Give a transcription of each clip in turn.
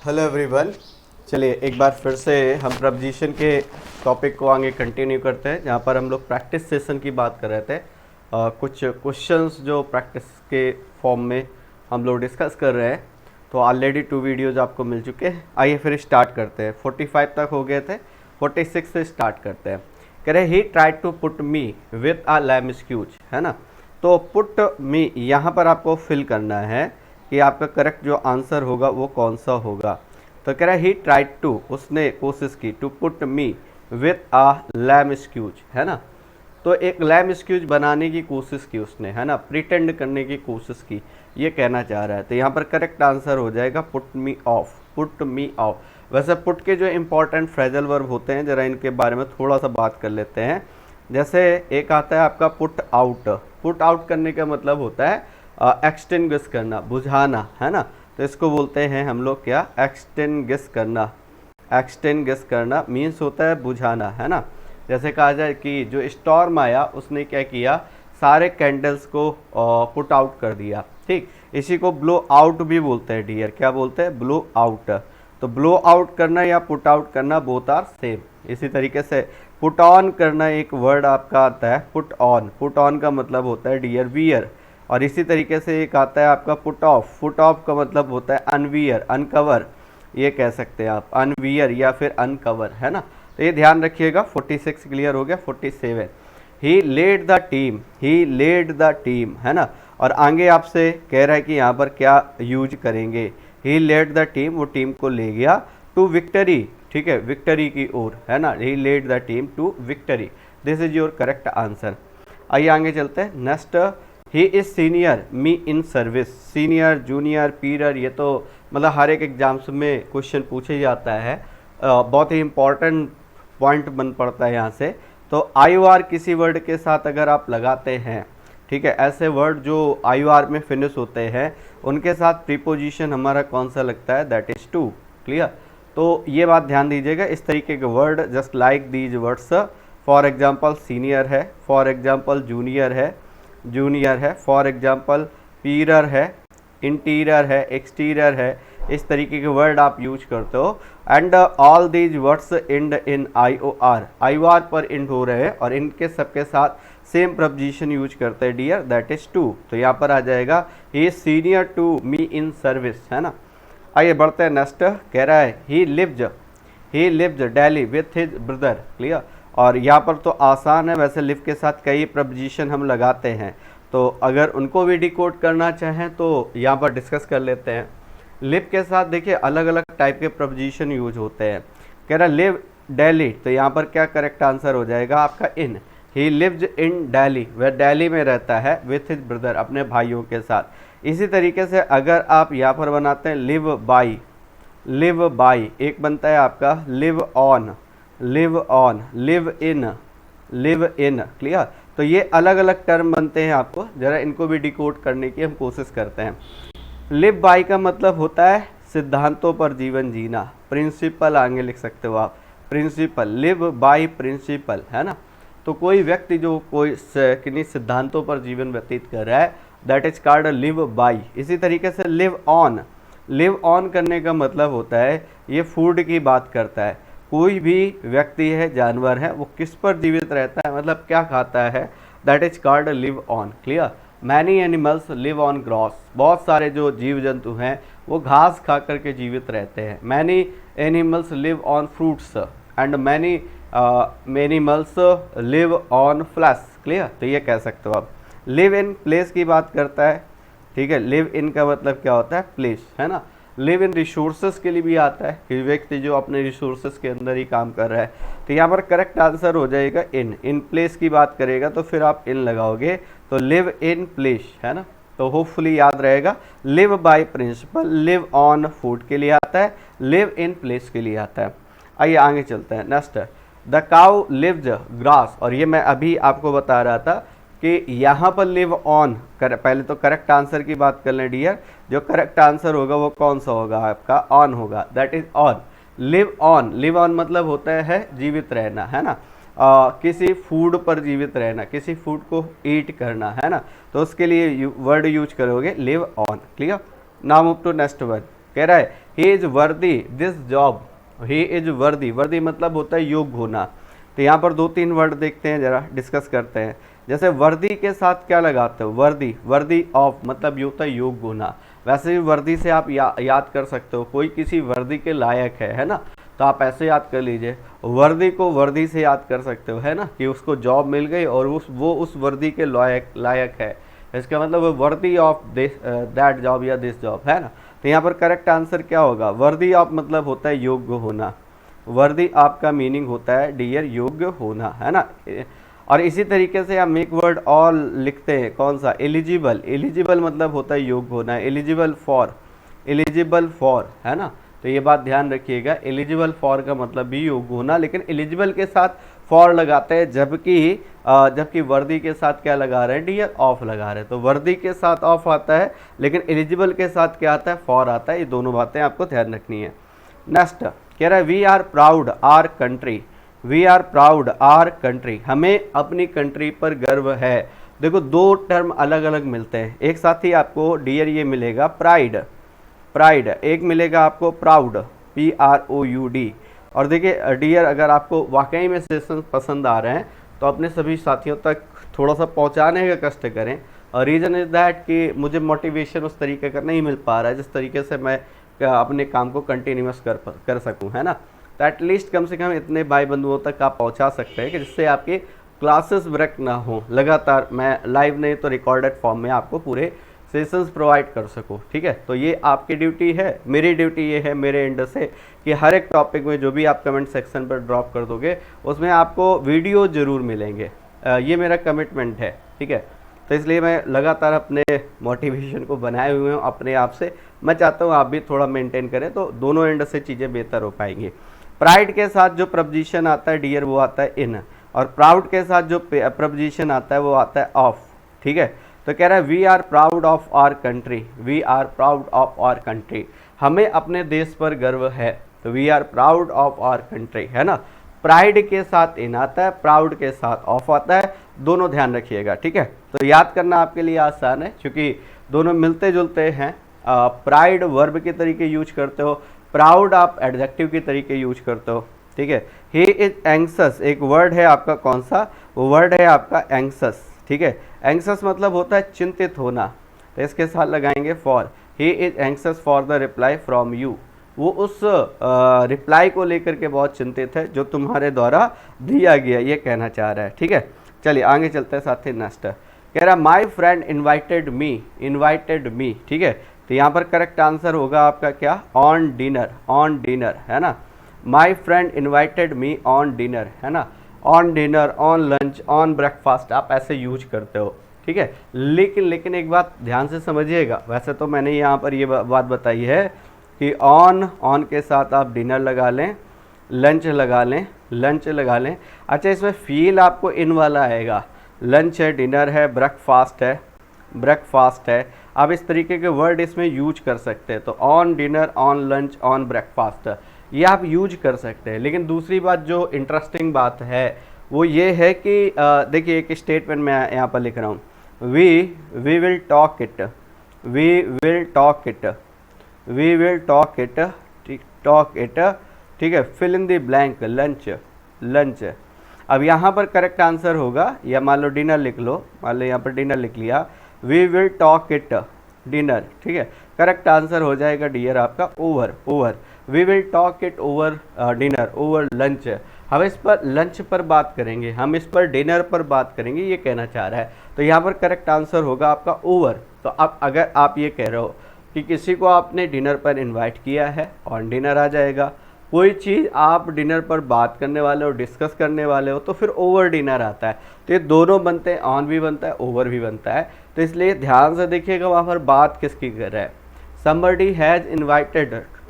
Hello everyone. चलिए एक बार फिर से हम प्रपोजिशन के टॉपिक को आगे कंटिन्यू करते हैं, जहाँ पर हम लोग प्रैक्टिस सेशन की बात कर रहे थे। कुछ क्वेश्चंस जो प्रैक्टिस के फॉर्म में हम लोग डिस्कस कर रहे हैं, तो ऑलरेडी 2 वीडियोज़ आपको मिल चुके हैं। आइए फिर स्टार्ट करते हैं। 45 तक हो गए थे, 46 से स्टार्ट करते हैं। कह रहे he tried to put me with a lame excuse, है ना। तो पुट मी यहाँ पर आपको फिल करना है कि आपका करेक्ट जो आंसर होगा वो कौन सा होगा। तो कह रहा है ही ट्राइड टू, उसने कोशिश की, to put me with a lame excuse, है ना। तो एक लैम एक्सक्यूज बनाने की कोशिश की उसने, है ना, प्रिटेंड करने की कोशिश की, ये कहना चाह रहा है। तो यहाँ पर करेक्ट आंसर हो जाएगा put me of, put me of. वैसे पुट के जो इंपॉर्टेंट फ्रेजल वर्ब होते हैं, ज़रा इनके बारे में थोड़ा सा बात कर लेते हैं। जैसे एक आता है आपका पुट आउट। पुट आउट करने का मतलब होता है एक्सटिंग्विश करना, बुझाना, है ना। तो इसको बोलते हैं हम लोग क्या, एक्सटिंग्विश करना। एक्सटिंग्विश करना मीन्स होता है बुझाना, है ना। जैसे कहा जाए कि जो स्टॉर्म आया उसने क्या किया, सारे कैंडल्स को पुट आउट कर दिया, ठीक। इसी को ब्लो आउट भी बोलते हैं डियर, क्या बोलते हैं, ब्लो आउट। तो ब्लो आउट करना या पुट आउट करना बोथ आर सेम। इसी तरीके से पुट ऑन करना एक वर्ड आपका आता है, पुट ऑन। पुट ऑन का मतलब होता है डियर वियर। और इसी तरीके से एक आता है आपका पुट ऑफ। पुट ऑफ का मतलब होता है अनवियर, अनकवर, ये कह सकते हैं आप, अनवियर या फिर अनकवर, है ना। तो ये ध्यान रखिएगा। 46 क्लियर हो गया। 47 he led the team, he led the team, है ना। और आगे आपसे कह रहा है कि यहाँ पर क्या यूज करेंगे। ही लेड द टीम, वो टीम को ले गया टू विक्टरी, ठीक है, विक्टरी की ओर, है ना। He led the team to victory. This is your correct answer. आइए आगे चलते हैं। Next, he is senior me in service. Senior, junior, superior, ये तो मतलब हर एक एग्जाम्स में क्वेश्चन पूछे जाता है। बहुत ही इंपॉर्टेंट पॉइंट बन पड़ता है यहाँ से। तो आई ओ आर किसी वर्ड के साथ अगर आप लगाते हैं, ठीक है, ऐसे वर्ड जो आई ओ आर में फिनिश होते हैं उनके साथ प्रीपोजिशन हमारा कौन सा लगता है, दैट इज टू। क्लियर। तो ये बात ध्यान दीजिएगा। इस तरीके के word just like these words, for example senior है, फॉर एग्जाम्पल जूनियर है, जूनियर है, फॉर एग्जाम्पल पीरियर है, इंटीरियर है, एक्सटीरियर है, इस तरीके के वर्ड आप यूज करते हो। And all these words and in I O R, I O R पर एंड हो रहे हैं और इनके सबके साथ सेम प्रपोजिशन यूज करते हैं डियर, दैट इज टू। तो यहाँ पर आ जाएगा he is senior to me in service, है ना। आइए बढ़ते हैं। नेक्स्ट कह रहा है he lives daily with his brother. Clear. और यहाँ पर तो आसान है, वैसे लिव के साथ कई प्रपोजिशन हम लगाते हैं, तो अगर उनको भी डिकोड करना चाहें तो यहाँ पर डिस्कस कर लेते हैं। लिव के साथ देखिए अलग अलग टाइप के प्रपोजिशन यूज होते हैं। कह रहा लिव डेली, तो यहाँ पर क्या करेक्ट आंसर हो जाएगा आपका इन। ही लिव्स इन दिल्ली, वह दिल्ली में रहता है, विथ हिज ब्रदर, अपने भाइयों के साथ। इसी तरीके से अगर आप यहाँ पर बनाते हैं लिव बाई, लिव बाई एक बनता है आपका live on, live on, live in, live in. Clear. तो ये अलग अलग टर्म बनते हैं, आपको ज़रा इनको भी डिकोड करने की हम कोशिश करते हैं। लिव बाई का मतलब होता है सिद्धांतों पर जीवन जीना, प्रिंसिपल आगे लिख सकते हो आप, प्रिंसिपल, लिव बाई प्रिंसिपल, है ना। तो कोई व्यक्ति जो कोई किन्हीं सिद्धांतों पर जीवन व्यतीत कर रहा है, that is called live by. इसी तरीके से लिव ऑन, लिव ऑन करने का मतलब होता है ये फूड की बात करता है। कोई भी व्यक्ति है, जानवर है, वो किस पर जीवित रहता है, मतलब क्या खाता है, that is called live on. Clear. Many animals live on grass, बहुत सारे जो जीव जंतु हैं वो घास खा करके जीवित रहते हैं। Many animals live on fruits and many animals live on flash. Clear. तो ये कह सकते हो आप। लिव इन प्लेस की बात करता है, ठीक है। लिव इन का मतलब क्या होता है, प्लेस, है ना। लिव इन रिसोर्सेज के लिए भी आता है कि व्यक्ति जो अपने रिसोर्सेज के अंदर ही काम कर रहा है। तो यहाँ पर करेक्ट आंसर हो जाएगा इन। इन प्लेस की बात करेगा तो फिर आप इन लगाओगे, तो लिव इन प्लेस, है ना। तो होपफुली याद रहेगा। Live by principle, live on food के लिए आता है, लिव इन प्लेस के लिए आता है। आइए आगे चलते हैं। Next, the cow lives grass. और ये मैं अभी आपको बता रहा था कि यहाँ पर लिव ऑन पहले तो करेक्ट आंसर की बात कर लें डियर। जो करेक्ट आंसर होगा वो कौन सा होगा आपका, ऑन होगा, that is on. Live on, live on मतलब होता है जीवित रहना, है ना। किसी फूड पर जीवित रहना, किसी फूड को ईट करना, है ना। तो उसके लिए वर्ड यूज करोगे live on. Clear. Now move to next word. कह रहा है he is worthy this job, he is worthy, worthy मतलब होता है योग्य होना। तो यहाँ पर 2-3 वर्ड देखते हैं, जरा डिस्कस करते हैं। जैसे वर्दी के साथ क्या लगाते हो, वर्दी, वर्दी ऑफ मतलब ये होता है योग्य होना। वैसे भी वर्दी से आप याद कर सकते हो, कोई किसी वर्दी के लायक है ना, तो आप ऐसे याद कर लीजिए। वर्दी को वर्दी से याद कर सकते हो, है ना, कि उसको जॉब मिल गई और वो उस वर्दी के लायक है, इसका मतलब वो worthy of this that job या दिस जॉब, है ना। तो यहाँ पर करेक्ट आंसर क्या होगा, वर्दी ऑफ मतलब होता है योग्य होना, वर्दी आपका मीनिंग होता है डियर योग्य होना, है ना। और इसी तरीके से हम एक वर्ड और लिखते हैं, कौन सा, एलिजिबल, एलिजिबल मतलब होता है योग्य होना, एलिजिबल फॉर, है ना। तो ये बात ध्यान रखिएगा, एलिजिबल फॉर का मतलब भी योग्य होना, लेकिन एलिजिबल के साथ फॉर लगाते हैं, जबकि वर्दी के साथ क्या लगा रहे हैं डियर, ऑफ लगा रहे हैं। तो वर्दी के साथ ऑफ आता है, लेकिन एलिजिबल के साथ क्या आता है, फॉर आता है। ये दोनों बातें आपको ध्यान रखनी है। नेक्स्ट कह रहा है we are proud our country, we are proud our country, हमें अपनी कंट्री पर गर्व है। देखो दो टर्म अलग अलग मिलते हैं, एक साथ ही आपको डियर ये मिलेगा प्राइड, प्राइड, एक मिलेगा आपको प्राउड, PROUD। और देखिए डियर, अगर आपको वाकई में सेशन पसंद आ रहे हैं तो अपने सभी साथियों तक थोड़ा सा पहुंचाने का कष्ट करें। और रीज़न इज़ दैट कि मुझे मोटिवेशन उस तरीके का नहीं मिल पा रहा है जिस तरीके से मैं अपने काम को कंटिन्यूस कर सकूं, है ना। तो एटलीस्ट कम से कम इतने भाई बंधुओं तक आप पहुंचा सकते हैं कि जिससे आपके क्लासेस ब्रेक ना हो, लगातार मैं लाइव नहीं तो रिकॉर्डेड फॉर्म में आपको पूरे सेशंस प्रोवाइड कर सकूं, ठीक है। तो ये आपकी ड्यूटी है, मेरी ड्यूटी ये है मेरे एंड से कि हर एक टॉपिक में जो भी आप कमेंट सेक्शन पर ड्रॉप कर दोगे उसमें आपको वीडियो ज़रूर मिलेंगे, ये मेरा कमिटमेंट है, ठीक है। तो इसलिए मैं लगातार अपने मोटिवेशन को बनाए हुए हूँ अपने आप से, मैं चाहता हूँ आप भी थोड़ा मेंटेन करें तो दोनों एंड से चीज़ें बेहतर हो पाएंगी। प्राइड के साथ जो प्रपोजिशन आता है डियर वो आता है इन, और प्राउड के साथ जो प्रपोजिशन आता है वो आता है ऑफ, ठीक है। तो कह रहा है we are proud of our country, we are proud of our country, हमें अपने देश पर गर्व है, तो we are proud of our country, है ना। प्राइड के साथ इन आता है, प्राउड के साथ ऑफ आता है, दोनों ध्यान रखिएगा, ठीक है। तो याद करना आपके लिए आसान है क्योंकि दोनों मिलते जुलते हैं। प्राइड वर्ब के तरीके यूज करते हो, प्राउड आप एडजेक्टिव के तरीके यूज करते हो, ठीक है। ही इज एंक्सस, एक वर्ड है आपका, कौन सा, वो वर्ड है आपका एंक्सस, ठीक है। एंक्सस मतलब होता है चिंतित होना, तो इसके साथ लगाएंगे for, he is एंक्सस for the reply from you, वो उस रिप्लाई को लेकर के बहुत चिंतित है जो तुम्हारे द्वारा दिया गया, ये कहना चाह रहा है, ठीक है। चलिए आगे चलते हैं साथी। नेक्स्ट कह रहा माई फ्रेंड इन्वाइटेड मी, ठीक है। तो यहाँ पर करेक्ट आंसर होगा आपका क्या, ऑन डिनर, है ना। My friend invited me on dinner, है ना। On dinner, on lunch, on breakfast आप ऐसे यूज करते हो, ठीक है। लेकिन एक बात ध्यान से समझिएगा, वैसे तो मैंने यहाँ पर ये बात बताई है कि ऑन के साथ आप डिनर लगा लें, लंच लगा लें। अच्छा इसमें फील आपको इन वाला आएगा, लंच है, डिनर है, ब्रेकफास्ट है, आप इस तरीके के वर्ड इसमें यूज कर सकते हैं। तो on dinner, on lunch, on breakfast ये आप यूज कर सकते हैं। लेकिन दूसरी बात जो इंटरेस्टिंग बात है वो ये है कि देखिए एक स्टेटमेंट मैं यहाँ पर लिख रहा हूँ, वी विल टॉक इट, ठीक है। Fill in the blank, lunch. अब यहाँ पर करेक्ट आंसर होगा, या मान लो डिनर लिख लो, मान लो यहाँ पर डिनर लिख लिया, we will talk it dinner, ठीक है। करेक्ट आंसर हो जाएगा डियर आपका over, we will talk it over dinner, over lunch. हम इस पर लंच पर बात करेंगे, हम इस पर डिनर पर बात करेंगे, ये कहना चाह रहा है। तो यहाँ पर करेक्ट आंसर होगा आपका ओवर। तो अब अगर आप ये कह रहे हो कि किसी को आपने डिनर पर इनवाइट किया है, ऑन डिनर आ जाएगा। कोई चीज़ आप डिनर पर बात करने वाले हो, डिस्कस करने वाले हो, तो फिर ओवर डिनर आता है। तो ये दोनों बनते हैं, ऑन भी बनता है, ओवर भी बनता है। तो इसलिए ध्यान से देखिएगा वहाँ पर बात किसकी कर रहा है, somebody has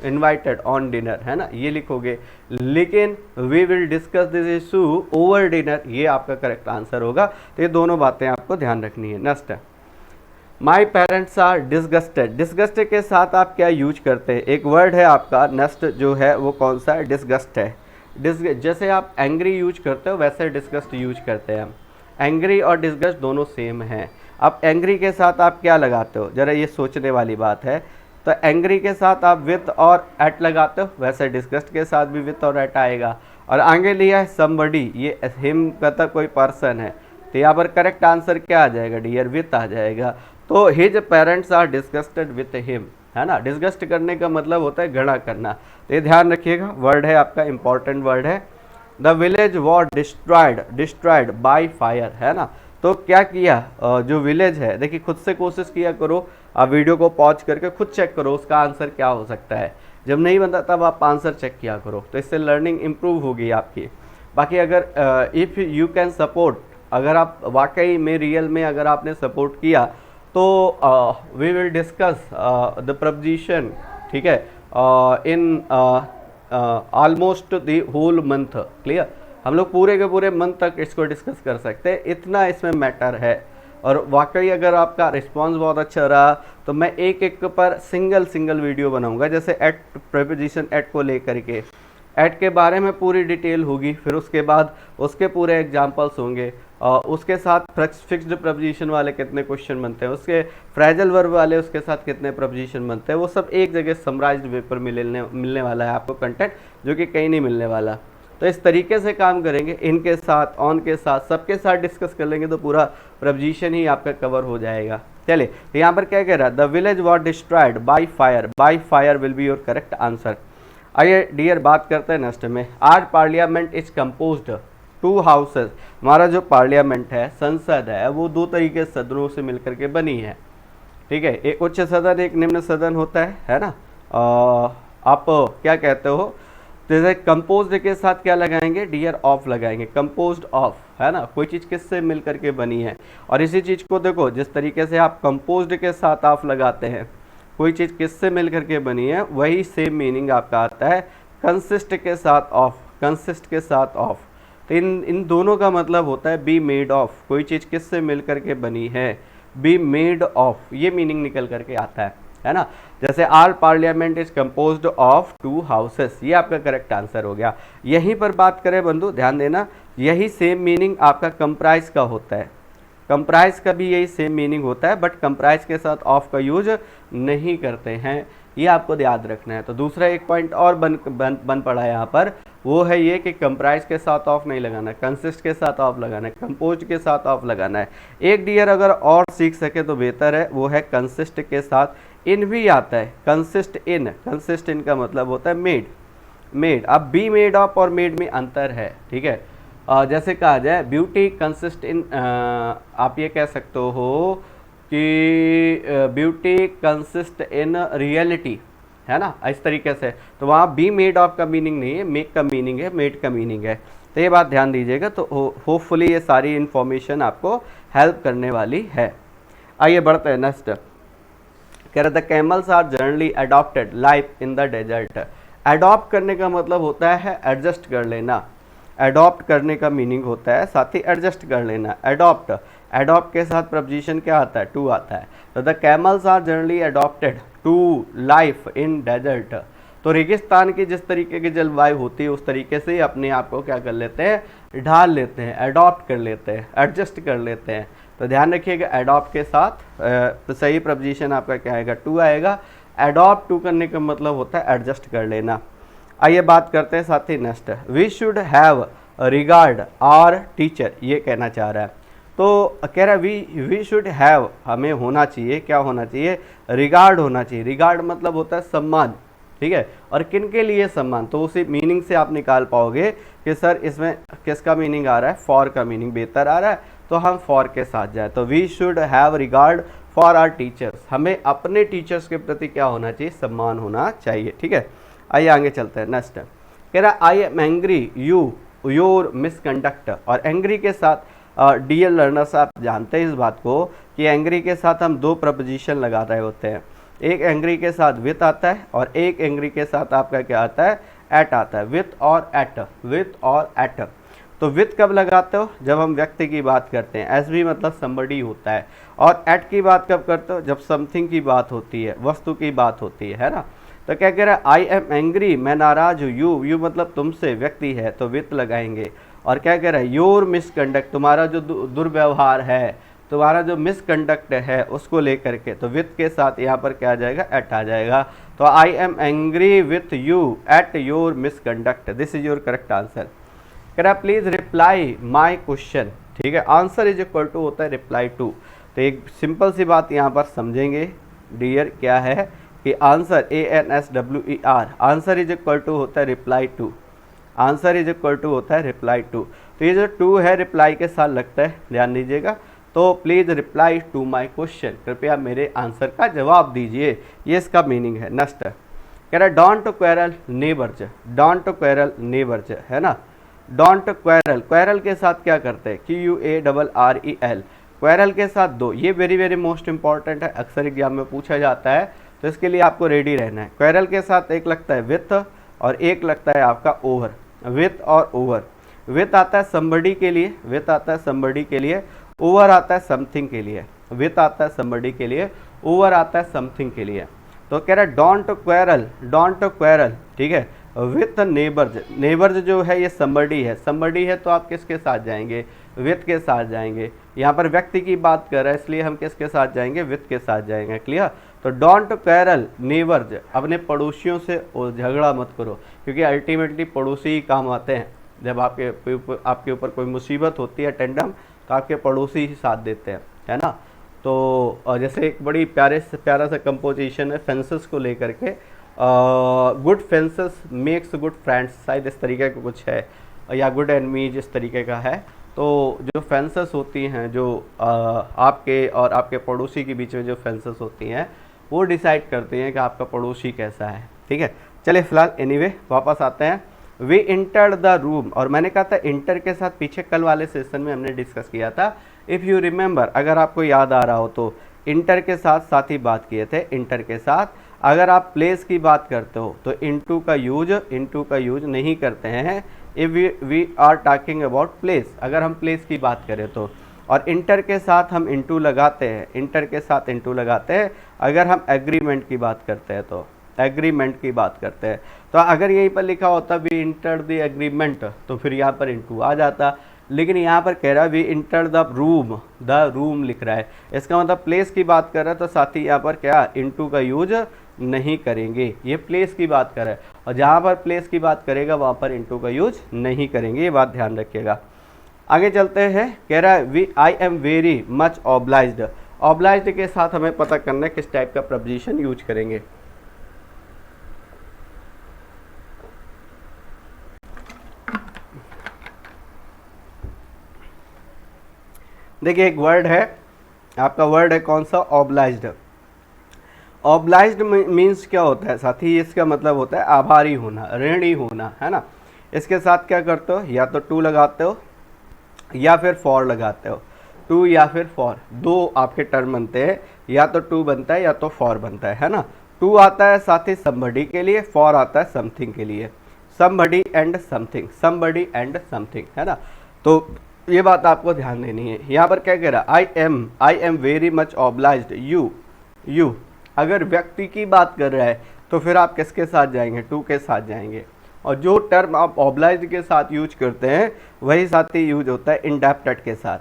invited on dinner, है ना, ये लिखोगे। लेकिन we will discuss this issue over dinner, ये आपका करेक्ट आंसर होगा। तो ये दोनों बातें आपको ध्यान रखनी है। नेक्स्ट है माई पेरेंट्स आर डिस्गस्टेड के साथ आप क्या यूज करते हैं, एक वर्ड है आपका नेक्स्ट जो है वो कौन सा है, डिस्गस्ट है। जैसे आप एंग्री यूज करते हो वैसे डिस्गस्ट यूज करते हैं हम। एंग्री और डिस्गस्ट दोनों सेम हैं। अब एंग्री के साथ आप क्या लगाते हो, जरा ये सोचने वाली बात है। तो तो एंग्री के साथ आप विथ और एट लगाते हो, वैसे डिस्गस्ट के साथ भी विथ और एट आएगा। और आगे लिया है समबडी, ये हिम कहता कोई पर्सन है, तो यहाँ पर करेक्ट आंसर क्या आ जाएगा डियर, विथ आ जाएगा। तो his parents are disgusted with him, है ना। डिस्गस्ट करने का मतलब होता है घृणा करना, तो ये ध्यान रखिएगा, वर्ड है आपका इंपॉर्टेंट वर्ड है। The village was destroyed by fire, है ना। तो क्या किया, जो विलेज है, देखिए खुद से कोशिश किया करो, आप वीडियो को पॉज करके खुद चेक करो उसका आंसर क्या हो सकता है। जब नहीं बनता तब आप आंसर चेक किया करो, तो इससे लर्निंग इम्प्रूव होगी आपकी। बाकी अगर इफ़ यू कैन सपोर्ट, अगर आप वाकई में रियल में अगर आपने सपोर्ट किया तो we will discuss the proposition, ठीक है, in almost the whole month, clear. हम लोग पूरे के पूरे मंथ तक इसको डिस्कस कर सकते हैं, इतना इसमें मैटर है। और वाकई अगर आपका रिस्पांस बहुत अच्छा रहा तो मैं एक एक पर सिंगल वीडियो बनाऊंगा, जैसे एट प्रपोजिशन एट को लेकर के, एट के बारे में पूरी डिटेल होगी, फिर उसके बाद उसके पूरे एग्जाम्पल्स होंगे, उसके साथ फिक्स्ड प्रपोजिशन वाले कितने क्वेश्चन बनते हैं, उसके फ्रेजल वर्ब वाले उसके साथ कितने प्रपोजिशन बनते हैं, वो सब एक जगह समराइज्ड वे पर मिलने वाला है आपको कंटेंट, जो कि कहीं नहीं मिलने वाला। तो इस तरीके से काम करेंगे, इनके साथ, ऑन के साथ, सबके साथ डिस्कस कर लेंगे तो पूरा प्रपोजिशन ही आपका कवर हो जाएगा। चलिए, तो यहाँ पर क्या कह रहा है, the village was destroyed by fire will be your correct answer. आइए डियर बात करते हैं नेक्स्ट में। Our parliament is composed two houses, हमारा जो पार्लियामेंट है, संसद है, वो दो तरीके सदनों से मिलकर के बनी है, ठीक है। एक उच्च सदन, एक निम्न सदन होता है ना। आप क्या कहते हो, जैसे कंपोज्ड के साथ क्या लगाएंगे डियर, ऑफ लगाएंगे, कंपोज्ड ऑफ, है ना। कोई चीज़ किससे मिल करके बनी है, और इसी चीज़ को देखो, जिस तरीके से आप कंपोज्ड के साथ ऑफ लगाते हैं, कोई चीज़ किससे मिल करके बनी है, वही सेम मीनिंग आपका आता है कंसिस्ट के साथ ऑफ, कंसिस्ट के साथ ऑफ। तो इन दोनों का मतलब होता है बी मेड ऑफ, कोई चीज़ किससे मिल करके बनी है, बी मेड ऑफ, ये मीनिंग निकल करके आता है ना। जैसे our parliament is composed of two houses, ये आपका करेक्ट आंसर हो गया। यहीं पर बात करें बंधु, ध्यान देना, यही सेम मीनिंग आपका कंप्राइज का होता है, कंप्राइज का भी यही सेम मीनिंग होता है, बट कंप्राइज के साथ ऑफ का यूज नहीं करते हैं, ये आपको याद रखना है। तो दूसरा एक पॉइंट और बन पड़ा है यहाँ पर, वो है ये कि कंप्राइज के साथ ऑफ नहीं लगाना है, कंसिस्ट के साथ ऑफ लगाना है, कंपोज के साथ ऑफ लगाना है। एक डियर अगर और सीख सके तो बेहतर है, वो है कंसिस्ट के साथ इन भी आता है, कंसिस्ट इन का मतलब होता है मेड। अब बी मेड ऑफ और मेड में अंतर है, ठीक है। जैसे कहा जाए ब्यूटी कंसिस्ट इन, आप ये कह सकते हो कि ब्यूटी कंसिस्ट इन रियलिटी, है ना, इस तरीके से। तो वहाँ बी मेड ऑफ का मीनिंग नहीं है, मेक का मीनिंग है, मेड का मीनिंग है। तो ये बात ध्यान दीजिएगा, तो होपफुली ये सारी इन्फॉर्मेशन आपको हेल्प करने वाली है। आइए बढ़ते हैं नेक्स्ट। कह रहा था camels are generally adopted life in the desert. Adopt करने का मतलब होता है एडजस्ट कर लेना, अडॉप्ट करने का मीनिंग होता है साथ ही एडजस्ट कर लेना। अडॉप्ट के साथ प्रपोजिशन क्या आता है, टू आता है। तो the camels are generally adopted to life in desert. तो रेगिस्तान की जिस तरीके की जलवायु होती है उस तरीके से ही अपने आप को क्या कर लेते हैं, ढाल लेते हैं, अडॉप्ट कर लेते हैं, एडजस्ट कर लेते हैं। तो ध्यान रखिएगा अडॉप्ट के साथ तो सही प्रपोजिशन आपका क्या आएगा, टू आएगा। अडॉप्ट टू करने का मतलब होता है एडजस्ट कर लेना। आइए बात करते हैं साथ ही next, we should have regard our teacher, ये कहना चाह रहा है। तो कह रहा है वी शुड हैव, हमें होना चाहिए, क्या होना चाहिए, रिगार्ड होना चाहिए। रिगार्ड मतलब होता है सम्मान, ठीक है। और किन के लिए सम्मान, तो उसी मीनिंग से आप निकाल पाओगे कि सर इसमें किसका मीनिंग आ रहा है, फॉर का मीनिंग बेहतर आ रहा है, तो हम फॉर के साथ जाए। तो we should have regard for our teachers, हमें अपने टीचर्स के प्रति क्या होना चाहिए, सम्मान होना चाहिए, ठीक है। आइए आगे चलते हैं नेक्स्ट। कह रहा I am angry you your misconduct. और एंग्री के साथ डियर लर्नर्स आप जानते हैं इस बात को कि एंग्री के साथ हम दो प्रपोजिशन लगा रहे होते हैं, एक एंग्री के साथ विथ आता है और एक एंग्री के साथ आपका क्या आता है, एट आता है, विथ और एट, विथ और एट। तो विथ कब लगाते हो, जब हम व्यक्ति की बात करते हैं, एस भी मतलब समबडी होता है। और एट की बात कब करते हो, जब समथिंग की बात होती है, वस्तु की बात होती है ना। तो क्या कह रहा है, आई एम एंग्री, मैं नाराज हूँ, यू मतलब तुमसे, व्यक्ति है तो विथ लगाएंगे। और क्या कह रहा है, योर मिसकंडक्ट, तुम्हारा जो दुर्व्यवहार है, तुम्हारा जो मिसकंडक्ट है उसको लेकर के, तो विथ के साथ यहाँ पर क्या आ जाएगा, एट आ जाएगा। तो I am angry with you at your misconduct, this is your correct answer. कह रहा प्लीज रिप्लाई माई क्वेश्चन, ठीक है, आंसर इज इक्वल टू होता है रिप्लाई टू। तो एक सिंपल सी बात यहाँ पर समझेंगे डियर, क्या है कि answer ANSWER, answer is equal to होता है reply to, answer is equal to होता है रिप्लाई टू। तो ये जो टू है रिप्लाई के साथ लगता है, ध्यान दीजिएगा। तो please reply to my question, कृपया मेरे आंसर का जवाब दीजिए, ये इसका मीनिंग है। नेक्स्ट कह रहा है don't quarrel neighbours, don't quarrel neighbours, है ना, डोंट क्वेरल, क्वेरल के साथ क्या करते हैं, QUARREL, क्वेरल के साथ दो, ये वेरी वेरी मोस्ट इंपॉर्टेंट है, अक्सर एग्जाम में पूछा जाता है, तो इसके लिए आपको रेडी रहना है। क्वेरल के साथ एक लगता है विथ और एक लगता है आपका ओवर, विथ और ओवर। विथ आता है somebody के लिए, विथ आता है somebody के लिए, ओवर आता है समथिंग के लिए, विथ आता है somebody के लिए, ओवर आता है समथिंग के लिए। तो कह रहा है डोंट क्वेरल, डोंट क्वेरल, ठीक है, विथ नेबर्स, नेबर्स जो है ये somebody है, somebody है तो आप किसके साथ जाएंगे, विथ के साथ जाएंगे। यहाँ पर व्यक्ति की बात कर रहा है इसलिए हम किसके साथ जाएंगे, विथ के साथ जाएंगे, क्लियर। तो डोंट क्वेरल नेबर्स, अपने पड़ोसियों से झगड़ा मत करो, क्योंकि अल्टीमेटली पड़ोसी ही काम आते हैं। जब आपके ऊपर कोई मुसीबत होती है टेंडम, तो आपके पड़ोसी ही साथ देते हैं, है ना। तो जैसे एक बड़ी प्यारा सा कंपोजिशन है फेंसेस को लेकर के, good fences makes good friends, शायद इस तरीके का कुछ है, या गुड एनमीज इस तरीके का है। तो जो फेंसेस होती हैं, जो आपके और आपके पड़ोसी के बीच में जो फेंसेस होती हैं, वो डिसाइड करते हैं कि आपका पड़ोसी कैसा है, ठीक है। चलिए फिलहाल एनीवे वापस आते हैं। वी इंटर द रूम, और मैंने कहा था इंटर के साथ पीछे कल वाले सेशन में हमने डिस्कस किया था, इफ़ यू रिमेंबर, अगर आपको याद आ रहा हो तो इंटर के साथ ही बात किए थे। इंटर के साथ अगर आप प्लेस की बात करते हो तो इनटू का यूज नहीं करते हैं if we are talking about place, अगर हम प्लेस की बात करें तो। और इंटर के साथ हम इनटू लगाते हैं, इंटर के साथ इनटू लगाते हैं अगर हम एग्रीमेंट की बात करते हैं, तो एग्रीमेंट की बात करते हैं। तो अगर यहीं पर लिखा होता वी इंटर द एग्रीमेंट, तो फिर यहाँ पर इनटू आ जाता, लेकिन यहाँ पर कह रहा है वी इंटर द रूम लिख रहा है, इसका मतलब प्लेस की बात कर रहा है, तो साथ ही यहाँ पर क्या इनटू का यूज नहीं करेंगे, ये प्लेस की बात कर रहा है। और जहाँ पर प्लेस की बात करेगा वहाँ पर इनटू का यूज नहीं करेंगे, ये बात ध्यान रखिएगा। आगे चलते हैं, कह रहा है I am very much obliged, obliged के साथ हमें पता करना है किस टाइप का प्रपोजिशन यूज करेंगे। देखिए एक वर्ड है, आपका वर्ड है कौन सा, ऑब्लाइज्ड। ऑब्लाइज्ड मीन्स क्या होता है साथी, इसका मतलब होता है आभारी होना, ऋणी होना, है ना। इसके साथ क्या करते हो, या तो टू लगाते हो या फिर फॉर लगाते हो, टू या फिर फॉर, दो आपके टर्म बनते हैं, या तो टू बनता है या तो फॉर बनता है ना। टू आता है साथ ही somebody के लिए, फॉर आता है समथिंग के लिए, somebody एंड समथिंग, है ना। तो ये बात आपको ध्यान देनी है। यहाँ पर क्या कह रहा है, I am very much obliged you, अगर व्यक्ति की बात कर रहा है तो फिर आप किसके साथ जाएंगे, टू के साथ जाएंगे। और जो टर्म आप ऑब्लाइज्ड के साथ यूज करते हैं वही साथ ही यूज होता है इंडेप्टेड के साथ,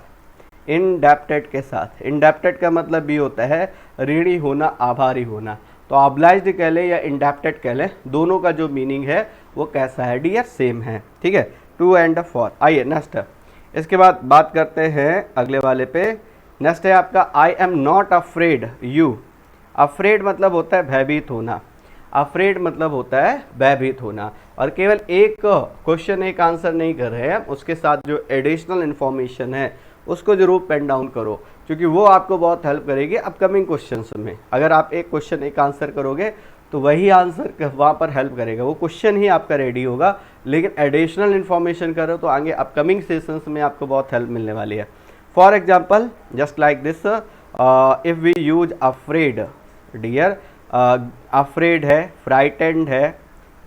इंडेप्टेड के साथ। इंडेप्टेड का मतलब भी होता है ऋणी होना, आभारी होना। तो ऑब्लाइज्ड कह ले या इंडेप्टेड कह ले, दोनों का जो मीनिंग है वो कैसा है डियर, सेम है, ठीक है, टू एंड फॉर। आइए नेक्स्ट, इसके बाद बात करते हैं अगले वाले पे। नेक्स्ट है आपका I am not afraid you, afraid मतलब होता है भयभीत होना, अफ्रेड मतलब होता है भयभीत होना। और केवल एक क्वेश्चन एक आंसर नहीं कर रहे हैं, उसके साथ जो एडिशनल इन्फॉर्मेशन है उसको जरूर पेन डाउन करो, क्योंकि वो आपको बहुत हेल्प करेगी अपकमिंग क्वेश्चंस में। अगर आप एक क्वेश्चन एक आंसर करोगे तो वही आंसर वहाँ पर हेल्प करेगा, वो क्वेश्चन ही आपका रेडी होगा, लेकिन एडिशनल इन्फॉर्मेशन करो तो आगे अपकमिंग सेशंस में आपको बहुत हेल्प मिलने वाली है। For example just like this, if we use afraid dear, afraid है, फ्राइटेंड है,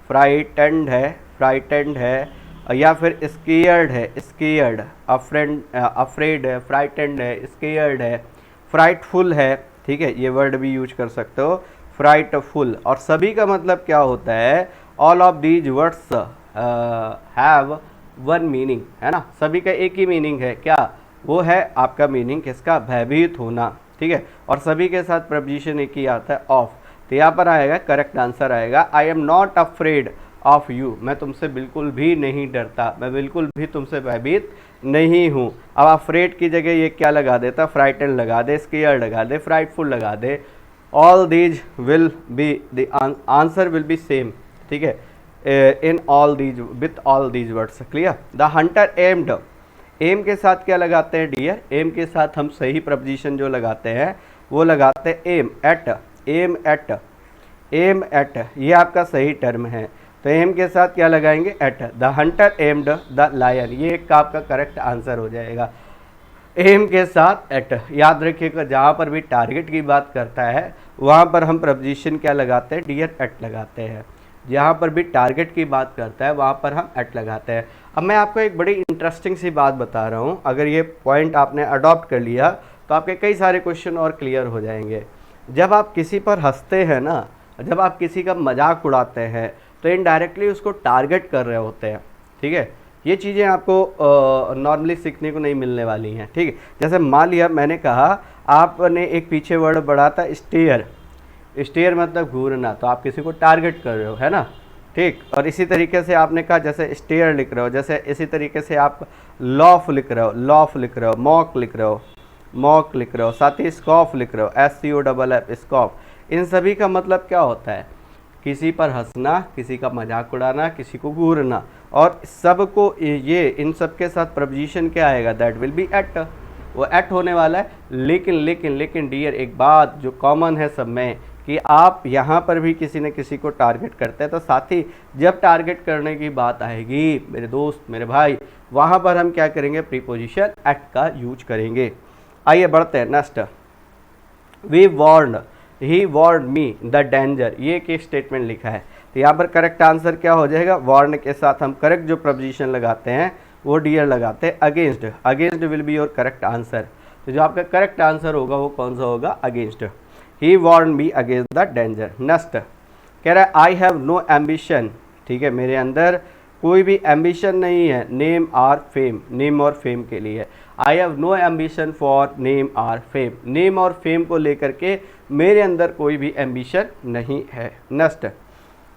फ्राइटेंड है, या फिर स्केयर्ड है, स्केयर्ड, अफ्रेड है, फ्राइटेंड है, स्केयर्ड है, फ्राइटफुल है, ठीक है, ये वर्ड भी यूज कर सकते हो, फ्राइटफुल। और सभी का मतलब क्या होता है, all of these words have one meaning, है ना, सभी का एक ही मीनिंग है, क्या, वो है आपका मीनिंग किसका, भयभीत होना, ठीक है। और सभी के साथ प्रपोजिशन एक ही आता है, ऑफ। तो यहाँ पर आएगा करेक्ट आंसर आएगा I am not afraid of you, मैं तुमसे बिल्कुल भी नहीं डरता, मैं बिल्कुल भी तुमसे भयभीत नहीं हूँ। अब अफ्रेड की जगह ये क्या लगा देता, फ्राइटन लगा दे, स्केयर्ड लगा दे, फ्राइटफुल लगा दे, all these will be the answer will be same, ठीक है, in all these with all these words, clear. The hunter aimed, aim के साथ क्या लगाते हैं डियर, एम के साथ हम सही प्रपोजिशन जो लगाते हैं वो लगाते हैं aim at, aim at, aim at, ये आपका सही टर्म है। तो एम के साथ क्या लगाएंगे, at. The hunter aimed the lion, ये एक आपका करेक्ट आंसर हो जाएगा। एम के साथ एट, याद रखिएगा जहाँ पर भी टारगेट की बात करता है वहाँ पर हम प्रपोजिशन क्या लगाते हैं डियर, एट लगाते हैं। जहाँ पर भी टारगेट की बात करता है वहाँ पर हम एट लगाते हैं। अब मैं आपको एक बड़ी इंटरेस्टिंग सी बात बता रहा हूँ, अगर ये पॉइंट आपने अडॉप्ट कर लिया तो आपके कई सारे क्वेश्चन और क्लियर हो जाएंगे। जब आप किसी पर हंसते हैं ना, जब आप किसी का मजाक उड़ाते हैं तो इनडायरेक्टली उसको टारगेट कर रहे होते हैं, ठीक है। ये चीज़ें आपको नॉर्मली सीखने को नहीं मिलने वाली हैं, ठीक है। जैसे मान लिया मैंने कहा आपने एक पीछे वर्ड बढ़ा था स्टेयर, स्टेयर मतलब घूरना, तो आप किसी को टारगेट कर रहे हो, है ना, ठीक। और इसी तरीके से आपने कहा जैसे स्टेयर लिख रहे हो, जैसे इसी तरीके से आप लॉफ लिख रहे हो, लॉफ लिख रहे हो, मॉक लिख रहे हो, मॉक लिख रहे हो, साथ ही स्कॉफ लिख रहे हो, SCOFF स्कॉफ। इन सभी का मतलब क्या होता है, किसी पर हंसना, किसी का मजाक उड़ाना, किसी को घूरना। और सबको ये इन सब के साथ प्रपोजिशन क्या आएगा, दैट विल बी एट, वो एट होने वाला है। लेकिन लेकिन लेकिन डियर एक बात जो कॉमन है सब में कि आप यहाँ पर भी किसी न किसी को टारगेट करते हैं, तो साथ ही जब टारगेट करने की बात आएगी मेरे दोस्त मेरे भाई, वहाँ पर हम क्या करेंगे, प्रीपोजिशन एट का यूज करेंगे। आइए बढ़ते हैं next. We warned, he warned me the danger, ये एक स्टेटमेंट लिखा है। तो यहाँ पर करेक्ट आंसर क्या हो जाएगा, वार्न के साथ हम करेक्ट जो प्रपोजिशन लगाते हैं वो डियर लगाते हैं, against, against will be your correct answer. तो जो आपका करेक्ट आंसर होगा वो कौन सा होगा, against. He warn me against the danger. Next कह रहा है आई हैव नो एम्बिशन, ठीक है, मेरे अंदर कोई भी एम्बिशन नहीं है, नेम आर फेम, नेम और फेम के लिए। I have no ambition for name or fame, name और फेम को लेकर के मेरे अंदर कोई भी एम्बिशन नहीं है। नेक्स्ट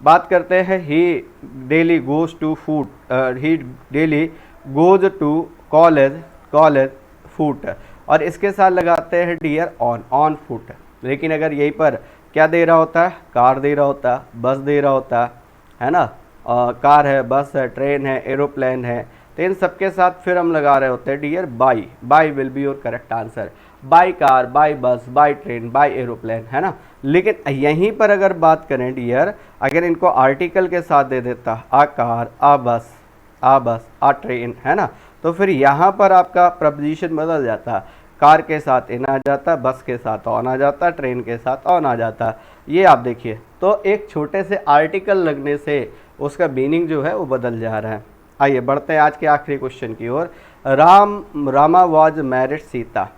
बात करते हैं, he daily goes to food, he daily goes to college, college foot, और इसके साथ लगाते हैं डियर ऑन, ऑन फुट। लेकिन अगर यहीं पर क्या दे रहा होता है, कार दे रहा होता, बस दे रहा होता है ना, कार है, बस है, ट्रेन है, एरोप्लेन है, तो इन सबके साथ फिर हम लगा रहे होते हैं dear by, by will be your correct answer. By car, by bus, by train, by aeroplane, है ना। लेकिन यहीं पर अगर बात करें डियर, अगर इनको आर्टिकल के साथ दे देता, आ कार, आ बस, आ बस, आ ट्रेन, है ना, तो फिर यहाँ पर आपका प्रपोजिशन बदल जाता, कार के साथ इन आ जाता, बस के साथ ऑन आ जाता, ट्रेन के साथ ऑन आ जाता। ये आप देखिए, तो एक छोटे से आर्टिकल लगने से उसका मीनिंग जो है वो बदल जा रहा है। आइए बढ़ते हैं आज के आखिरी क्वेश्चन की ओर। रामा वॉज मैरिड सीता,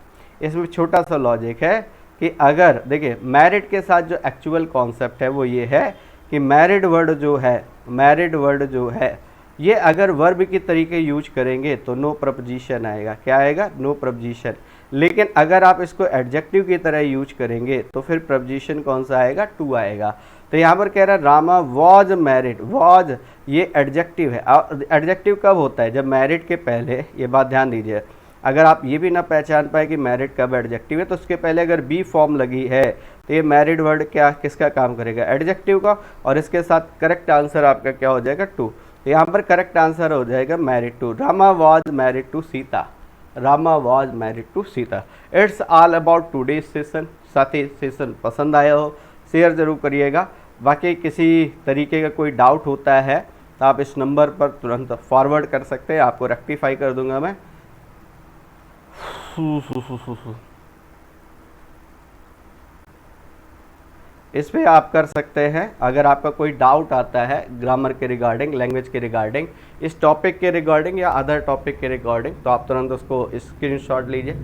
इसमें छोटा सा लॉजिक है कि अगर देखिए मैरिड के साथ जो एक्चुअल कॉन्सेप्ट है वो ये है कि मैरिड वर्ड जो है, मैरिड वर्ड जो है ये अगर वर्ब की तरीके यूज करेंगे तो नो प्रपोजिशन आएगा, क्या आएगा, नो प्रपोजिशन। लेकिन अगर आप इसको एडजेक्टिव की तरह यूज करेंगे तो फिर प्रपोजिशन कौन सा आएगा, टू आएगा। तो यहाँ पर कह रहा है रामा वॉज मैरिड, वॉज ये एडजेक्टिव है। एडजेक्टिव कब होता है, जब मैरिड के पहले, ये बात ध्यान दीजिए, अगर आप ये भी ना पहचान पाए कि मैरिड कब एडजेक्टिव है तो उसके पहले अगर बी फॉर्म लगी है तो ये मैरिड वर्ड क्या किसका काम करेगा, एडजेक्टिव का, और इसके साथ करेक्ट आंसर आपका क्या हो जाएगा, टू। तो यहाँ पर करेक्ट आंसर हो जाएगा married to. Rama was married to Sita, Rama was married to Sita. It's all about today session. साथ ही सेशन पसंद आया हो शेयर ज़रूर करिएगा। बाकी किसी तरीके का कोई डाउट होता है तो आप इस नंबर पर तुरंत फॉरवर्ड कर सकते हैं, आपको रेक्टिफाई कर दूंगा मैं। इस पे आप कर सकते हैं। अगर आपका कोई डाउट आता है ग्रामर के रिगार्डिंग, लैंग्वेज के रिगार्डिंग, इस टॉपिक के रिगार्डिंग या अदर टॉपिक के रिगार्डिंग, तो आप तुरंत उसको स्क्रीनशॉट लीजिए,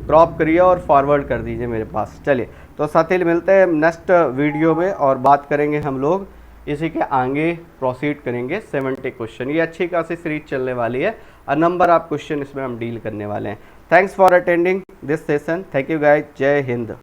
क्रॉप करिए और फॉरवर्ड कर दीजिए मेरे पास। चलिए तो साथी मिलते हैं नेक्स्ट वीडियो में और बात करेंगे हम लोग इसी के आगे प्रोसीड करेंगे 70 क्वेश्चन। ये अच्छी खासी सीरीज चलने वाली है, नंबर ऑफ क्वेश्चन इसमें हम डील करने वाले हैं। Thanks for attending this session. Thank you guys. जय हिंद।